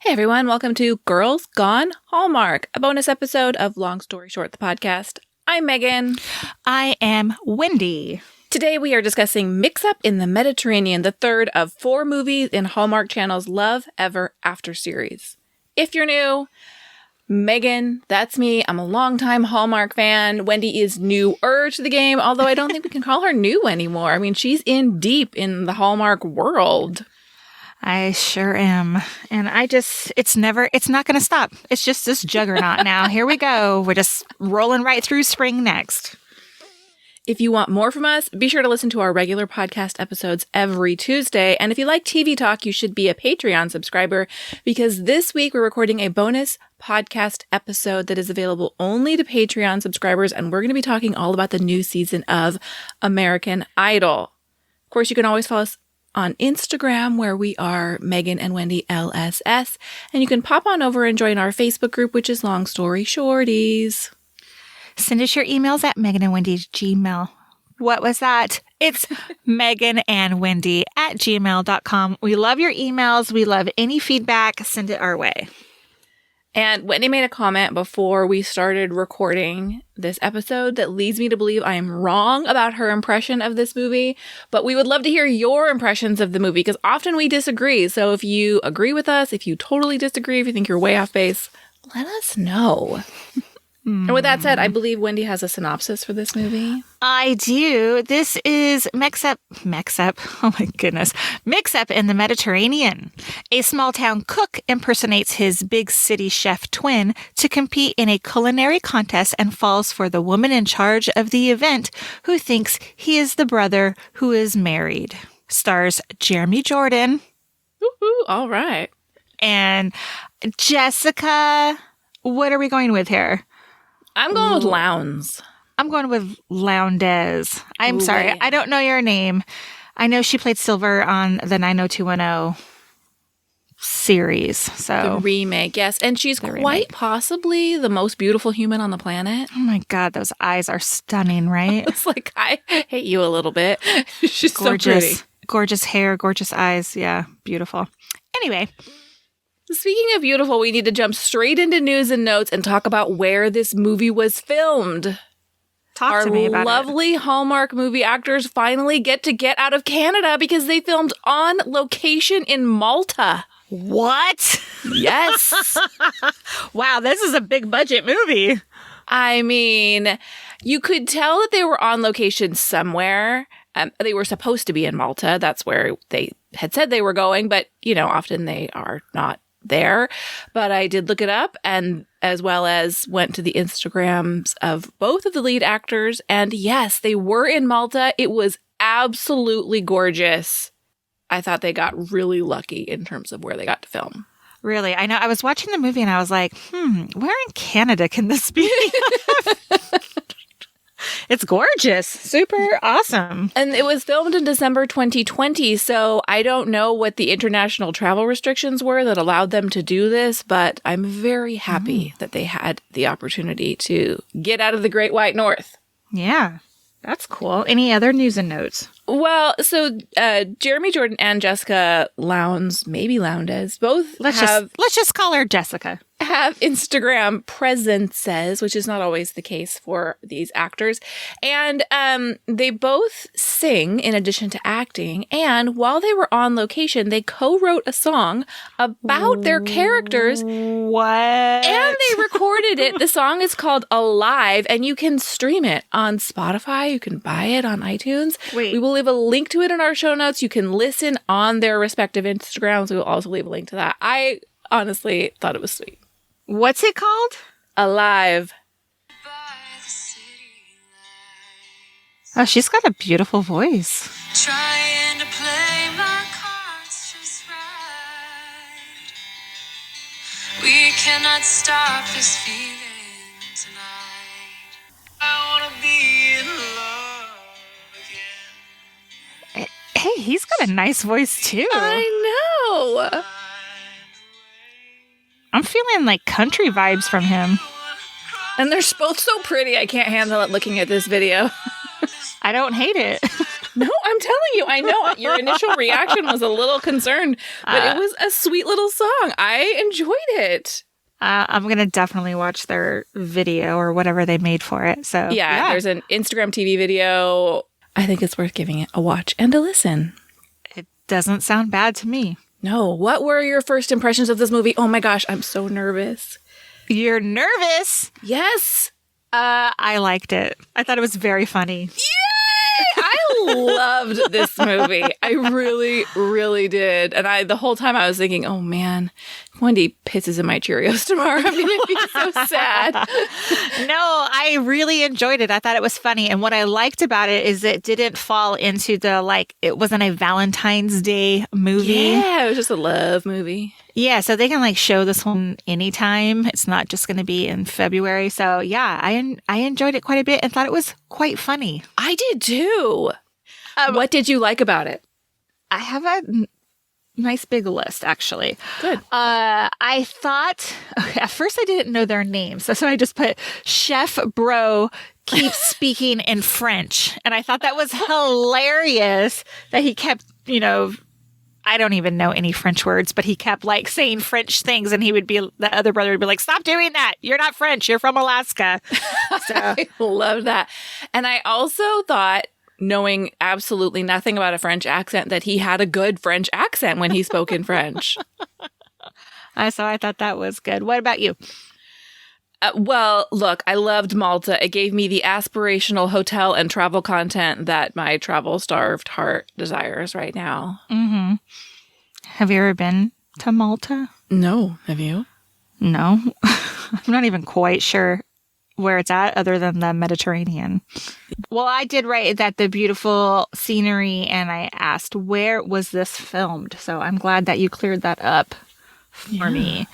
Hey everyone, welcome to Girls Gone Hallmark, a bonus episode of Long Story Short, the podcast. I'm Megan. I am Wendy. Today we are discussing Mix Up in the Mediterranean, the third of 4 movies in Hallmark Channel's Love Ever After series. If you're new, Megan, that's me. I'm a longtime Hallmark fan. Wendy is newer to the game, although I don't think we can call her new anymore. I mean, she's in deep in the Hallmark world. I sure am. And it's not going to stop. It's just this juggernaut now. Here we go. We're just rolling right through spring next. If you want more from us, be sure to listen to our regular podcast episodes every Tuesday. And if you like TV talk, you should be a Patreon subscriber because this week we're recording a bonus podcast episode that is available only to Patreon subscribers. And we're going to be talking all about the new season of American Idol. Of course, you can always follow us on Instagram, where we are Megan and Wendy LSS. And you can pop on over and join our Facebook group, which is Long Story Shorties. Send us your emails at meganandwendy@gmail. What was that? It's meganandwendy@gmail.com. We love your emails. We love any feedback. Send it our way. And Wendy made a comment before we started recording this episode that leads me to believe I am wrong about her impression of this movie. But we would love to hear your impressions of the movie because often we disagree. So if you agree with us, if you totally disagree, if you think you're way off base, let us know. And with that said, I believe Wendy has a synopsis for this movie. I do. This is Mix Up. Oh my goodness. Mix Up in the Mediterranean. A small town cook impersonates his big city chef twin to compete in a culinary contest and falls for the woman in charge of the event who thinks he is the brother who is married. Stars Jeremy Jordan. Woohoo, all right. And Jessica. What are we going with here? I'm going with Lowndes. I'm going with Lowndes. I'm sorry. I don't know your name. I know she played Silver on the 90210 series. So the remake, yes. And she's quite possibly the most beautiful human on the planet. Oh my God, those eyes are stunning, right? It's like, I hate you a little bit. She's gorgeous, so pretty. Gorgeous hair, gorgeous eyes. Yeah, beautiful. Anyway. Speaking of beautiful, we need to jump straight into news and notes and talk about where this movie was filmed. Talk to me about Our lovely Hallmark movie actors finally get out of Canada because they filmed on location in Malta. What? Yes. Wow, this is a big budget movie. I mean, you could tell that they were on location somewhere. They were supposed to be in Malta. That's where they had said they were going, but, often they are not there. But I did look it up, and as well as went to the Instagrams of both of the lead actors. And yes, they were in Malta. It was absolutely gorgeous. I thought they got really lucky in terms of where they got to film. Really? I know. I was watching the movie and I was like, where in Canada can this be? It's gorgeous. Super awesome. And it was filmed in December 2020, so I don't know what the international travel restrictions were that allowed them to do this, but I'm very happy that they had the opportunity to get out of the Great White North. Yeah, that's cool. Any other news and notes? Well, so Jeremy Jordan and Jessica Lowndes, both let's just call her Jessica. Have Instagram presences, which is not always the case for these actors. And they both sing in addition to acting. And while they were on location, they co-wrote a song about their characters. What? And they recorded it. The song is called Alive, and you can stream it on Spotify. You can buy it on iTunes. Wait. We will leave a link to it in our show notes. You can listen on their respective Instagrams. We will also leave a link to that. I honestly thought it was sweet. What's it called? Alive. Oh, she's got a beautiful voice. Trying to play my cards just right. We cannot stop this feeling tonight. I wanna be in love again. Hey, he's got a nice voice too. I know. I'm feeling like country vibes from him. And they're both so pretty. I can't handle it looking at this video. I don't hate it. No, I'm telling you, I know your initial reaction was a little concerned, but it was a sweet little song. I enjoyed it. I'm going to definitely watch their video or whatever they made for it. So Yeah, there's an Instagram TV video. I think it's worth giving it a watch and a listen. It doesn't sound bad to me. No. What were your first impressions of this movie? Oh my gosh, I'm so nervous. You're nervous? Yes. I liked it. I thought it was very funny. I loved this movie. I really, really did. And the whole time I was thinking, oh man, if Wendy pisses in my Cheerios tomorrow, I'm going to be so sad. No, I really enjoyed it. I thought it was funny. And what I liked about it is it didn't fall into it wasn't a Valentine's Day movie. Yeah, it was just a love movie. Yeah, so they can show this one anytime. It's not just going to be in February. So yeah, I enjoyed it quite a bit and thought it was quite funny. I did too. What did you like about it? I have a nice big list, actually. Good. I thought, at first I didn't know their names. So I just put Chef Bro keeps speaking in French. And I thought that was hilarious that he kept, I don't even know any French words, but he kept saying French things, and the other brother would be like, "Stop doing that. You're not French. You're from Alaska." So I love that. And I also thought, knowing absolutely nothing about a French accent, that he had a good French accent when he spoke in French. I thought that was good. What about you? Well, look, I loved Malta. It gave me the aspirational hotel and travel content that my travel-starved heart desires right now. Mm-hmm. Have you ever been to Malta? No. Have you? No. I'm not even quite sure where it's at other than the Mediterranean. Well, I did write that the beautiful scenery, and I asked, where was this filmed? So I'm glad that you cleared that up for me.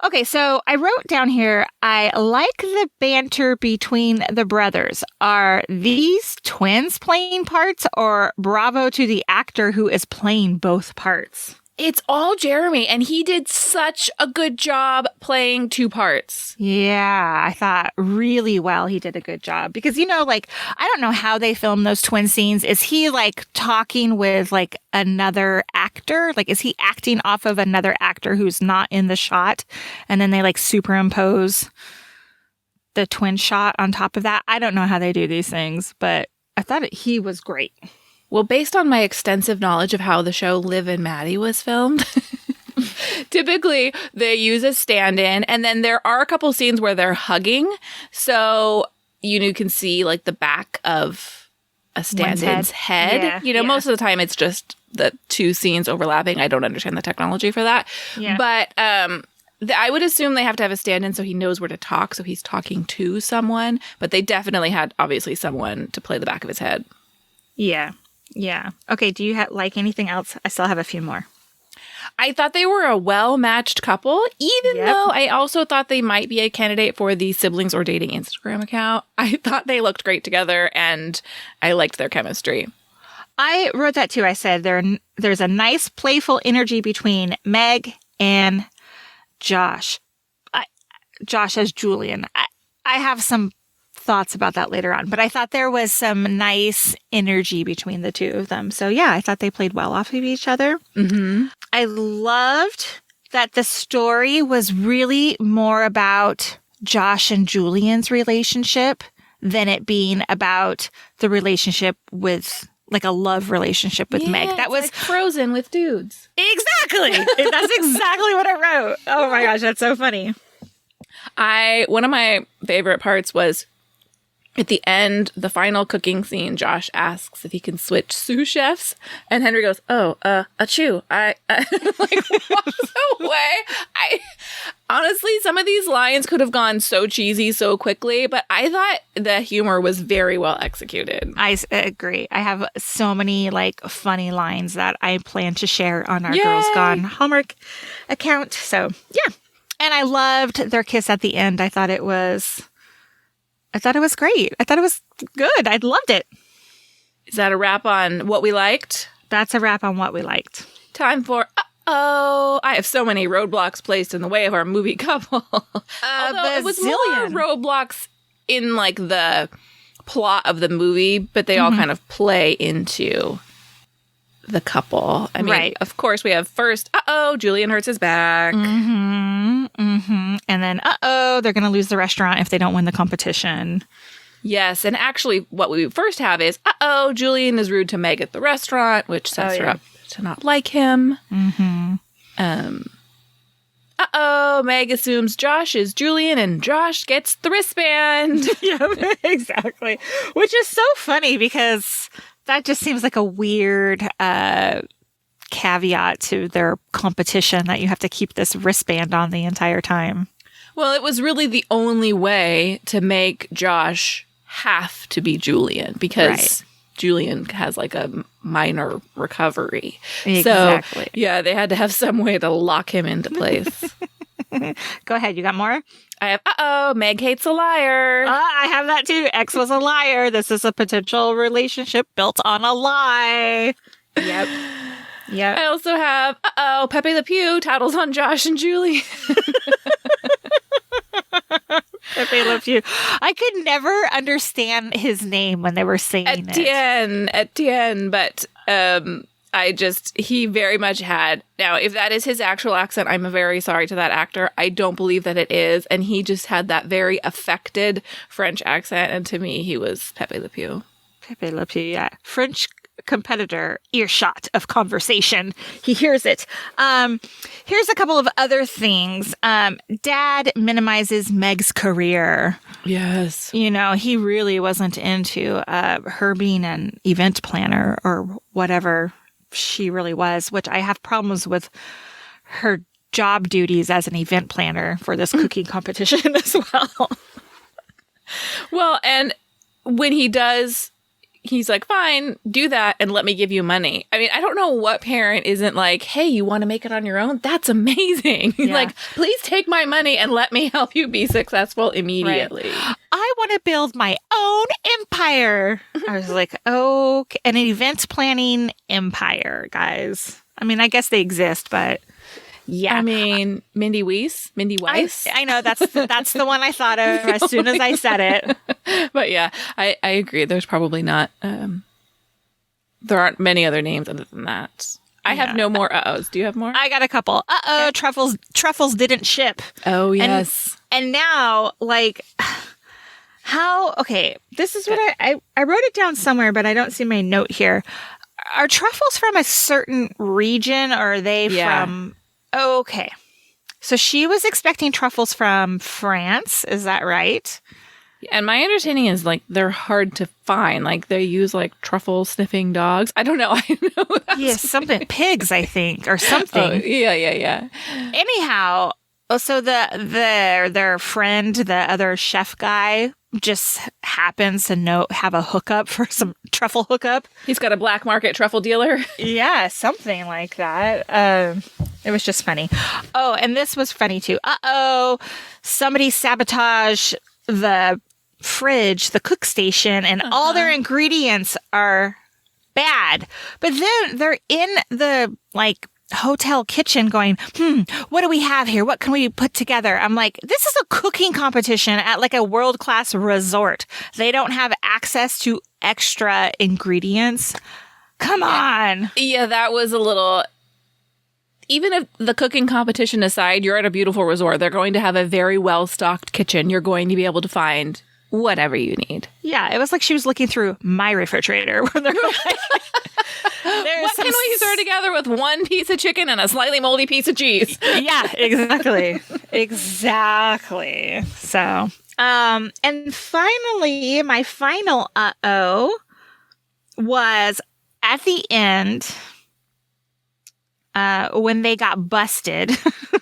Okay, so I wrote down here, I like the banter between the brothers. Are these twins playing parts, or bravo to the actor who is playing both parts? It's all Jeremy, and he did such a good job playing two parts. Yeah, I thought really well he did a good job. Because, I don't know how they filmed those twin scenes. Is he, talking with, another actor? Is he acting off of another actor who's not in the shot? And then they, superimpose the twin shot on top of that? I don't know how they do these things, but I thought he was great. Well, based on my extensive knowledge of how the show Liv and Maddie was filmed, typically they use a stand-in, and then there are a couple scenes where they're hugging, so you can see the back of a stand-in's head. Yeah, most of the time it's just the two scenes overlapping. I don't understand the technology for that. Yeah. But I would assume they have to have a stand-in so he knows where to talk, so he's talking to someone, but they definitely had, obviously, someone to play the back of his head. Yeah. Yeah. Okay, do you like anything else? I still have a few more. I thought they were a well-matched couple, even though I also thought they might be a candidate for the siblings or dating Instagram account. I thought they looked great together, and I liked their chemistry. I wrote that too. I said there's a nice playful energy between Meg and Josh. Josh as Julian. I have some thoughts about that later on, but I thought there was some nice energy between the two of them. So yeah, I thought they played well off of each other. Mm-hmm. I loved that the story was really more about Josh and Julian's relationship than it being about the relationship with a love relationship with Meg. That was Frozen with dudes. Exactly. That's exactly what I wrote. Oh my gosh, that's so funny. One of my favorite parts was at the end, the final cooking scene. Josh asks if he can switch sous chefs, and Henry goes, "Oh, achoo!" I walks away. Honestly, some of these lines could have gone so cheesy so quickly, but I thought the humor was very well executed. I agree. I have so many funny lines that I plan to share on our Girls Gone Hallmark account. So yeah, and I loved their kiss at the end. I thought it was great. I thought it was good. I loved it. Is that a wrap on what we liked? That's a wrap on what we liked. Time for I have so many roadblocks placed in the way of our movie couple. Although it was more roadblocks in the plot of the movie, but they all kind of play into the couple. I mean, of course, we have first, Julian hurts his back. And then, they're going to lose the restaurant if they don't win the competition. Yes, and actually what we first have is, Julian is rude to Meg at the restaurant, which sets her up to not like him. Meg assumes Josh is Julian, and Josh gets the wristband. Yeah, exactly. Which is so funny because that just seems like a weird caveat to their competition that you have to keep this wristband on the entire time. Well, it was really the only way to make Josh have to be Julian because Julian has like a minor recovery. Exactly. So, yeah, they had to have some way to lock him into place. Go ahead. You got more? I have, Meg hates a liar. I have that too. X was a liar. This is a potential relationship built on a lie. Yep. I also have, Pepe Le Pew tattles on Josh and Julie. Pepe Le Pew. I could never understand his name when they were saying Etienne, but he very much had. Now, if that is his actual accent, I'm very sorry to that actor. I don't believe that it is. And he just had that very affected French accent. And to me, he was Pepe Le Pew. Pepe Le Pew, yeah. French competitor, earshot of conversation. He hears it. Here's a couple of other things. Dad minimizes Meg's career. Yes. You know, he really wasn't into her being an event planner or whatever she really was, which I have problems with her job duties as an event planner for this cooking competition as well. Well, and when he does, he's like, fine, do that and let me give you money. I mean, I don't know what parent isn't like, hey, you want to make it on your own? That's amazing. Yeah. Like, please take my money and let me help you be successful immediately. Right. I want to build my own empire. I was like, okay, an event planning empire, guys. I mean, I guess they exist, but yeah. I mean, Mindy Weiss. I know, that's the one I thought of as soon as I said it. But yeah, I agree. There's probably not, there aren't many other names other than that. I have no more uh-ohs. Do you have more? I got a couple. Truffles didn't ship. Oh, yes. And now, like, this is what I wrote it down somewhere, but I don't see my note here. Are truffles from a certain region, or are they from... Okay. So she was expecting truffles from France. Is that right? And my understanding is, like, they're hard to find. Like, they use, like, truffle sniffing dogs. I don't know. I know that's something. Pigs, I think, or something. Oh, yeah. Anyhow, so their friend, the other chef guy, just happens to have a hookup for some truffle hookup. He's got a black market truffle dealer. Yeah, something like that. It was just funny. Oh, and this was funny too. Somebody sabotaged the fridge, the cook station, and all their ingredients are bad. But then they're in the, like, hotel kitchen going, what do we have here? What can we put together? I'm like, this is a cooking competition at like a world-class resort. They don't have access to extra ingredients. Come on. Yeah, that was a little... Even if the cooking competition aside, you're at a beautiful resort. They're going to have a very well-stocked kitchen. You're going to be able to find whatever you need. Yeah, it was like she was looking through my refrigerator. Where they're like, what can we throw together with one piece of chicken and a slightly moldy piece of cheese? Yeah, exactly. Exactly. So, and finally, my final was at the end, when they got busted,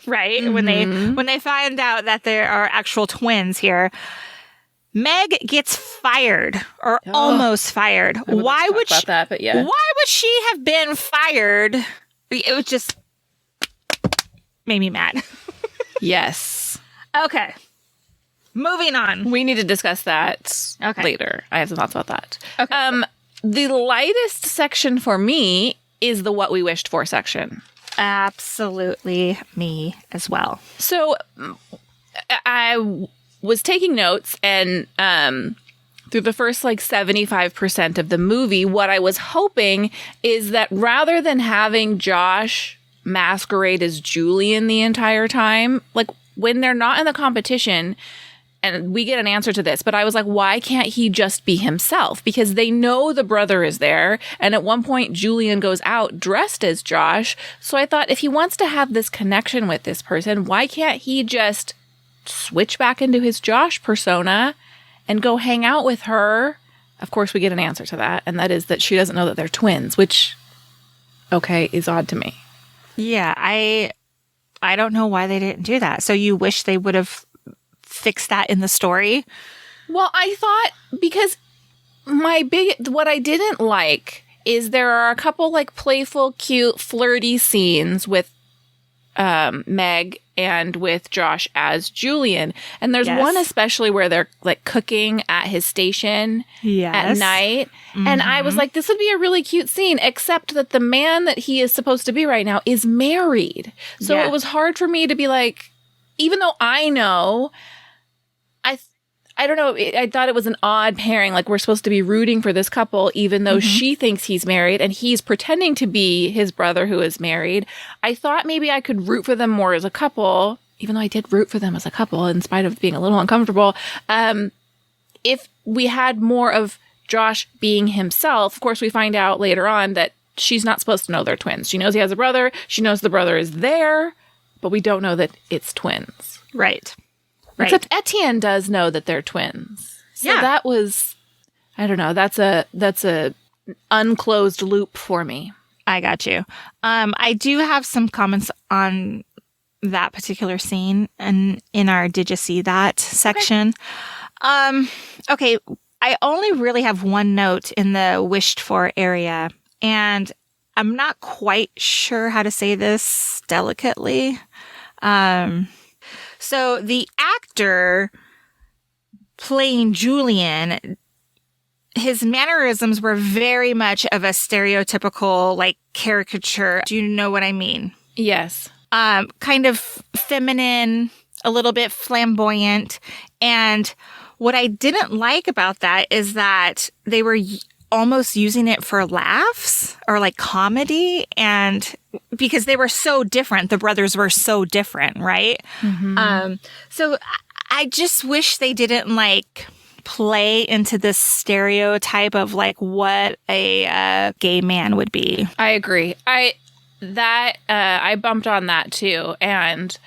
right? Mm-hmm. When they find out that there are actual twins here, Meg gets fired or almost fired. Why would she? That, but yeah. Why would she have been fired? It was just made me mad. Yes. Okay. Moving on. We need to discuss that later. I have some thoughts about that. Okay. The lightest section for me is the what we wished for section. Absolutely me as well. So I was taking notes and through the first like 75% of the movie, what I was hoping is that rather than having Josh masquerade as Julian the entire time, like when they're not in the competition, and we get an answer to this, but I was like, why can't he just be himself? Because they know the brother is there. And at one point, Julian goes out dressed as Josh. So I thought, if he wants to have this connection with this person, why can't he just switch back into his Josh persona and go hang out with her? Of course, we get an answer to that. And that is that she doesn't know that they're twins, which, okay, is odd to me. Yeah, I don't know why they didn't do that. So you wish they would have fixed that in the story? Well, I thought, because what I didn't like is there are a couple like playful, cute, flirty scenes with Meg and with Josh as Julian. And there's one especially where they're like cooking at his station at night. Mm-hmm. And I was like, this would be a really cute scene, except that the man that he is supposed to be right now is married. So it was hard for me to be like, even though I know, I don't know, I thought it was an odd pairing. Like, we're supposed to be rooting for this couple, even though she thinks he's married and he's pretending to be his brother who is married. I thought maybe I could root for them more as a couple, even though I did root for them as a couple in spite of being a little uncomfortable. If we had more of Josh being himself. Of course, we find out later on that she's not supposed to know they're twins. She knows he has a brother. She knows the brother is there, but we don't know that it's twins. Right. Except Etienne does know that they're twins. So that was, I don't know, that's a unclosed loop for me. I got you. I do have some comments on that particular scene and in our Did You See That section. Okay, I only really have one note in the wished for area, and I'm not quite sure how to say this delicately. So the actor playing Julian, his mannerisms were very much of a stereotypical, like, caricature. Do you know what I mean? Yes. Kind of feminine, a little bit flamboyant. And what I didn't like about that is that they were almost using it for laughs or like comedy, and because they were so different, the brothers were so different, right? Mm-hmm. So I just wish they didn't like play into this stereotype of like what a gay man would be. I agree. I bumped on that too, and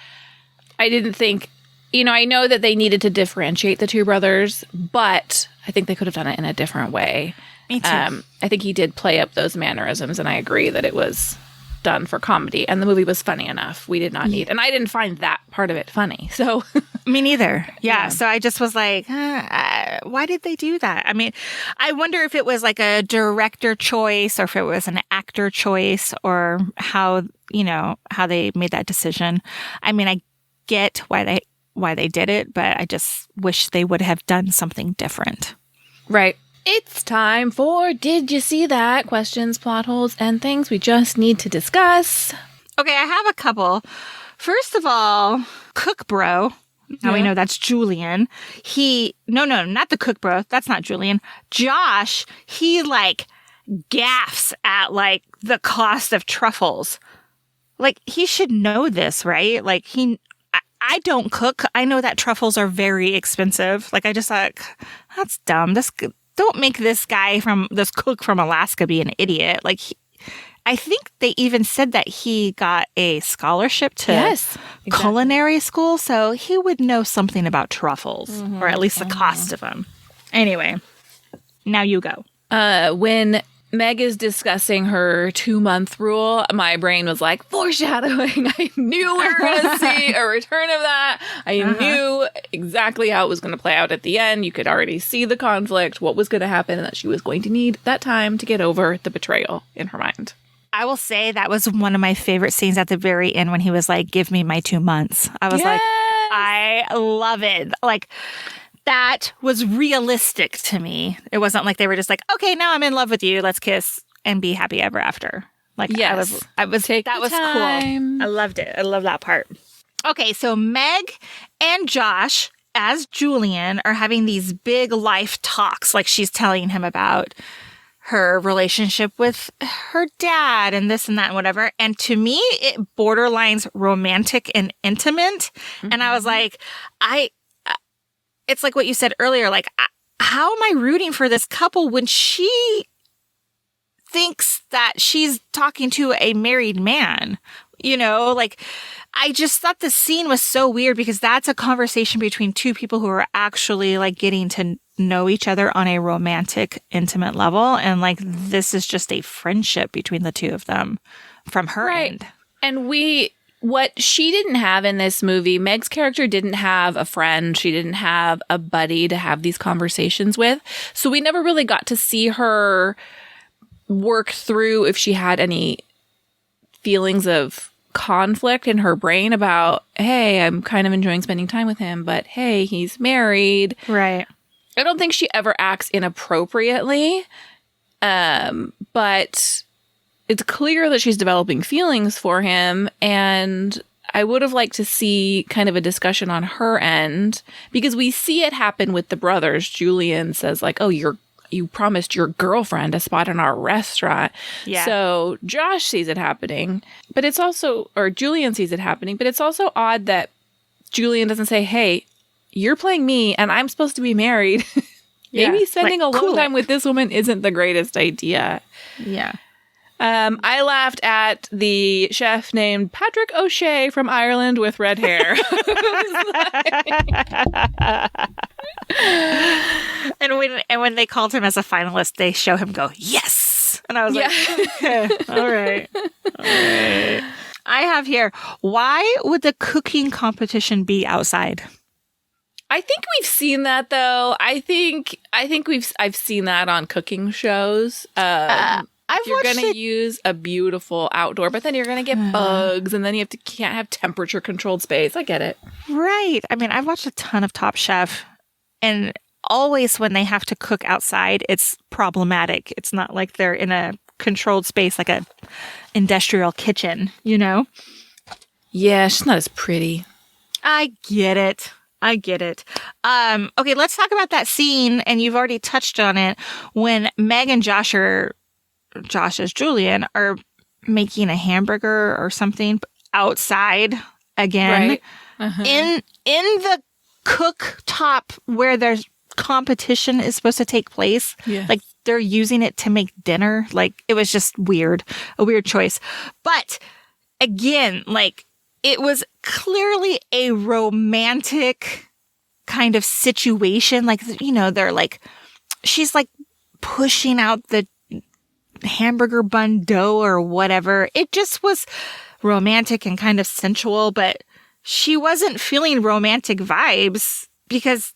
I didn't think, I know that they needed to differentiate the two brothers, but I think they could have done it in a different way. Me too. I think he did play up those mannerisms, and I agree that it was done for comedy, and the movie was funny enough. We did not need, and I didn't find that part of it funny. So me neither. Yeah. So I just was like, why did they do that? I mean, I wonder if it was like a director choice or if it was an actor choice or how they made that decision. I mean, I get why they did it, but I just wish they would have done something different. Right. It's time for Did You See That? Questions, plot holes, and things we just need to discuss. Okay, I have a couple. First of all, Cook Bro. Now we know that's Julian. No, not the Cook Bro. That's not Julian. Josh, he like gaffs at like the cost of truffles. Like, he should know this, right? Like, I don't cook. I know that truffles are very expensive. Like, I just thought, that's dumb. Don't make this cook from Alaska be an idiot. Like, I think they even said that he got a scholarship to culinary school, so he would know something about truffles, or at least the cost of them. Anyway, now you go. When Meg is discussing her 2-month rule, my brain was like, foreshadowing. I knew we were going to see a return of that. I knew exactly how it was going to play out at the end. You could already see the conflict, what was going to happen, and that she was going to need that time to get over the betrayal in her mind. I will say that was one of my favorite scenes at the very end when he was like, give me my 2 months. I was like, I love it. Like, that was realistic to me. It wasn't like they were just like, okay, now I'm in love with you. Let's kiss and be happy ever after. Like, yes. that was cool. I loved it. I love that part. Okay, so Meg and Josh as Julian, are having these big life talks, like she's telling him about her relationship with her dad and this and that and whatever. And to me, it borderlines romantic and intimate. Mm-hmm. And I was like, it's like what you said earlier, like, how am I rooting for this couple when she thinks that she's talking to a married man? You know, like, I just thought the scene was so weird because that's a conversation between two people who are actually like getting to know each other on a romantic, intimate level. And like, this is just a friendship between the two of them from her end. And what she didn't have in this movie, Meg's character didn't have a friend. She didn't have a buddy to have these conversations with. So we never really got to see her work through if she had any feelings of conflict in her brain about, hey, I'm kind of enjoying spending time with him, but hey, he's married. Right. I don't think she ever acts inappropriately, but it's clear that she's developing feelings for him, and I would have liked to see kind of a discussion on her end, because we see it happen with the brothers. Julian says like, oh, you promised your girlfriend a spot in our restaurant. Yeah. So Josh sees it happening, but it's also, or Julian sees it happening, but it's also odd that Julian doesn't say, hey, you're playing me and I'm supposed to be married. Maybe spending like, alone time with this woman isn't the greatest idea. Yeah. I laughed at the chef named Patrick O'Shea from Ireland with red hair. And when they called him as a finalist, they show him go, yes! And I was like, okay, all right. I have here, why would the cooking competition be outside? I think we've seen that though. I think I've seen that on cooking shows. You're going to use a beautiful outdoor, but then you're going to get bugs, and then you can't have temperature controlled space. I get it. Right. I mean, I've watched a ton of Top Chef, and always when they have to cook outside, it's problematic. It's not like they're in a controlled space like a industrial kitchen, you know? Yeah, she's not as pretty. I get it. Okay, let's talk about that scene, and you've already touched on it, when Meg and Josh as Julian are making a hamburger or something outside again. Right. Uh-huh. In the cooktop where there's competition is supposed to take place. Yeah. Like they're using it to make dinner. Like it was just weird. A weird choice. But again, like it was clearly a romantic kind of situation. Like, you know, they're like, she's like pushing out the hamburger bun dough or whatever. It just was romantic and kind of sensual, but she wasn't feeling romantic vibes because,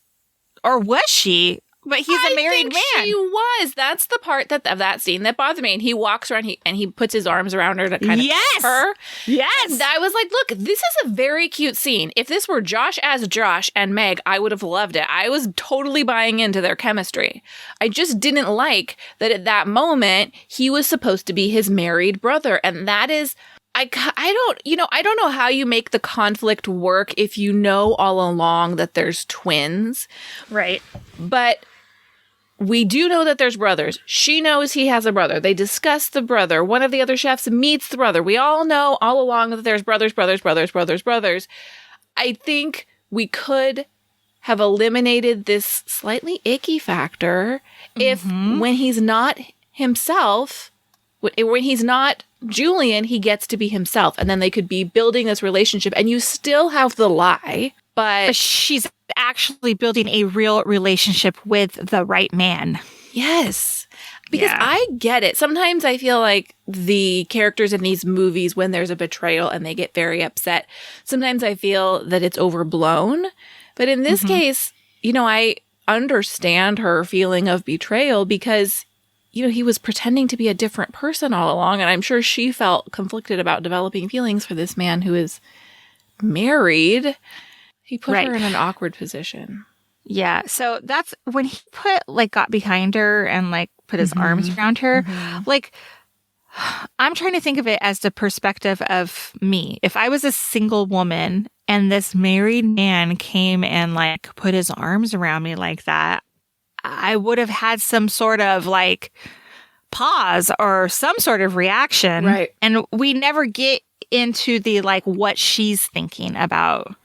or was she? But he's a married man. She was. That's the part of that scene that bothered me. And he walks around and he puts his arms around her to kind of kiss her. Yes. And I was like, look, this is a very cute scene. If this were Josh as Josh and Meg, I would have loved it. I was totally buying into their chemistry. I just didn't like that at that moment, he was supposed to be his married brother. And that is... I don't know how you make the conflict work if you know all along that there's twins. Right. But we do know that there's brothers. She knows he has a brother. They discuss the brother. One of the other chefs meets the brother. We all know all along that there's brothers. I think we could have eliminated this slightly icky factor if when he's not himself, when he's not Julian, he gets to be himself, and then they could be building this relationship, and you still have the lie, but she's actually building a real relationship with the right man. Yes. Because I get it. Sometimes I feel like the characters in these movies, when there's a betrayal and they get very upset, sometimes I feel that it's overblown. But in this case, you know, I understand her feeling of betrayal because you know, he was pretending to be a different person all along. And I'm sure she felt conflicted about developing feelings for this man who is married. He put her in an awkward position. Yeah. So that's when he got behind her and put his arms around her. I'm trying to think of it as the perspective of me. If I was a single woman and this married man came and like put his arms around me like that, I would have had some sort of like pause or some sort of reaction. Right. And we never get into the like what she's thinking about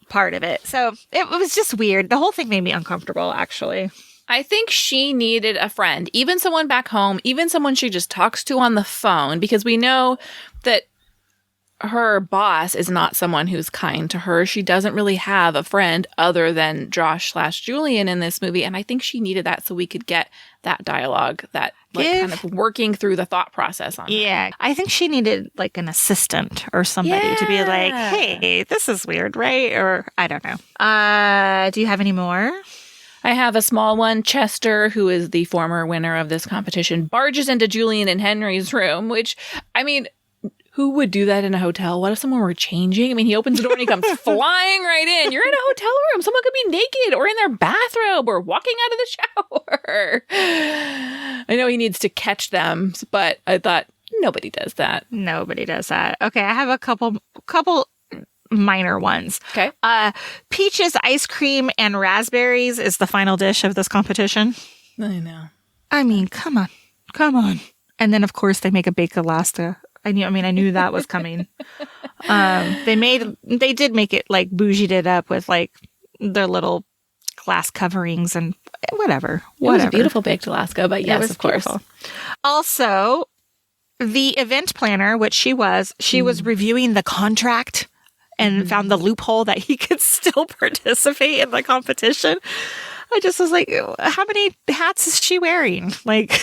part of it. So it was just weird. The whole thing made me uncomfortable, actually. I think she needed a friend, even someone back home, even someone she just talks to on the phone, because we know that her boss is not someone who's kind to her. She doesn't really have a friend other than Josh/Julian in this movie. And I think she needed that so we could get that dialogue, that like kind of working through the thought process on Yeah. I think she needed like an assistant or somebody to be like, hey, this is weird, right? Or I don't know. Do you have any more? I have a small one. Chester, who is the former winner of this competition, barges into Julian and Henry's room, which, I mean, who would do that in a hotel? What if someone were changing? I mean, he opens the door and he comes flying right in. You're in a hotel room. Someone could be naked or in their bathrobe or walking out of the shower. I know he needs to catch them, but I thought nobody does that. Nobody does that. Okay, I have a couple minor ones. Okay. Peaches, ice cream, and raspberries is the final dish of this competition. I know. I mean, come on. And then, of course, they make a baked Alaska. I knew that was coming. They did make it like bougied it up with like their little glass coverings and whatever. It was a beautiful baked Alaska, but yes, of course. Beautiful. Also, the event planner, which she was reviewing the contract and found the loophole that he could still participate in the competition. I just was like, how many hats is she wearing? Like,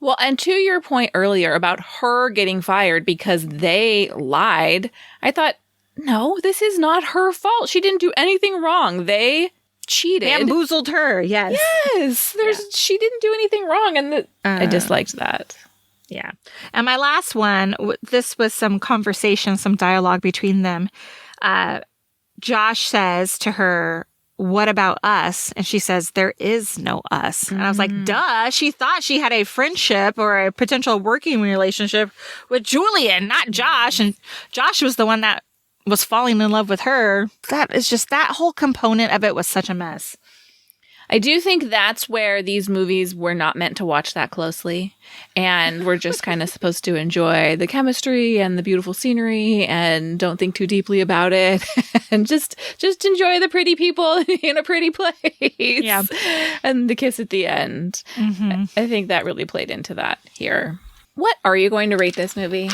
well, and to your point earlier about her getting fired because they lied, I thought, no, this is not her fault. She didn't do anything wrong. They cheated. Bamboozled her, yes. Yes, she didn't do anything wrong, and I disliked that. Yeah. And my last one, this was some conversation, some dialogue between them. Josh says to her, what about us? And she says, there is no us. And I was like, duh. She thought she had a friendship or a potential working relationship with Julian, not Josh. And Josh was the one that was falling in love with her. That is just, that whole component of it was such a mess. I do think that's where these movies were not meant to watch that closely. And we're just kind of supposed to enjoy the chemistry and the beautiful scenery and don't think too deeply about it. And just enjoy the pretty people in a pretty place. Yeah. And the kiss at the end. Mm-hmm. I think that really played into that here. What are you going to rate this movie?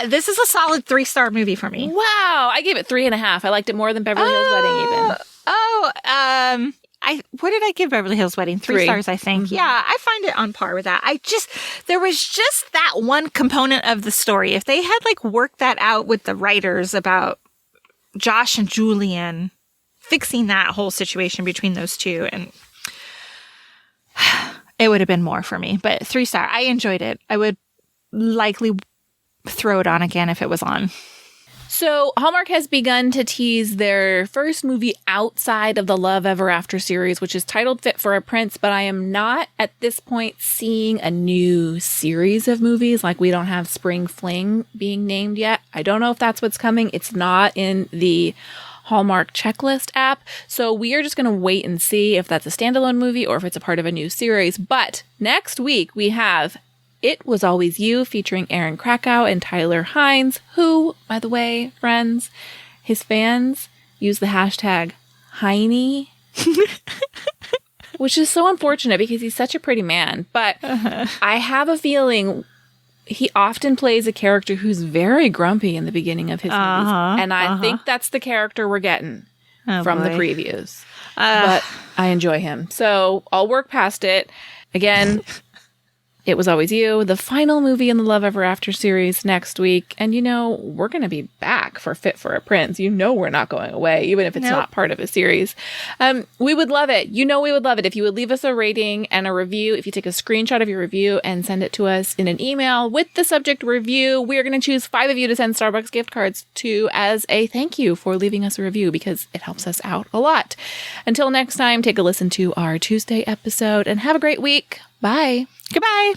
This is a solid 3-star movie for me. Wow. I gave it 3.5. I liked it more than Beverly Hills Wedding even. What did I give Beverly Hills Wedding? 3 stars, I think. Mm-hmm. Yeah, I find it on par with that. There was just that one component of the story. If they had like worked that out with the writers about Josh and Julian, fixing that whole situation between those two, and it would have been more for me. But 3-star, I enjoyed it. I would likely throw it on again if it was on. So Hallmark has begun to tease their first movie outside of the Love Ever After series, which is titled Fit for a Prince, but I am not at this point seeing a new series of movies. Like, we don't have Spring Fling being named yet. I don't know if that's what's coming. It's not in the Hallmark checklist app. So we are just going to wait and see if that's a standalone movie or if it's a part of a new series. But next week we have It Was Always You, featuring Aaron Krakow and Tyler Hines, who, by the way, friends, his fans use the hashtag Heiny, which is so unfortunate because he's such a pretty man. But I have a feeling he often plays a character who's very grumpy in the beginning of his movies. And I think that's the character we're getting from the previews. But I enjoy him. So I'll work past it. Again, It Was Always You, the final movie in the Love Ever After series next week. And, we're going to be back for Fit for a Prince. We're not going away, even if it's not part of a series. We would love it. We would love it if you would leave us a rating and a review. If you take a screenshot of your review and send it to us in an email with the subject review, we are going to choose 5 of you to send Starbucks gift cards to as a thank you for leaving us a review because it helps us out a lot. Until next time, take a listen to our Tuesday episode and have a great week. Bye. Goodbye.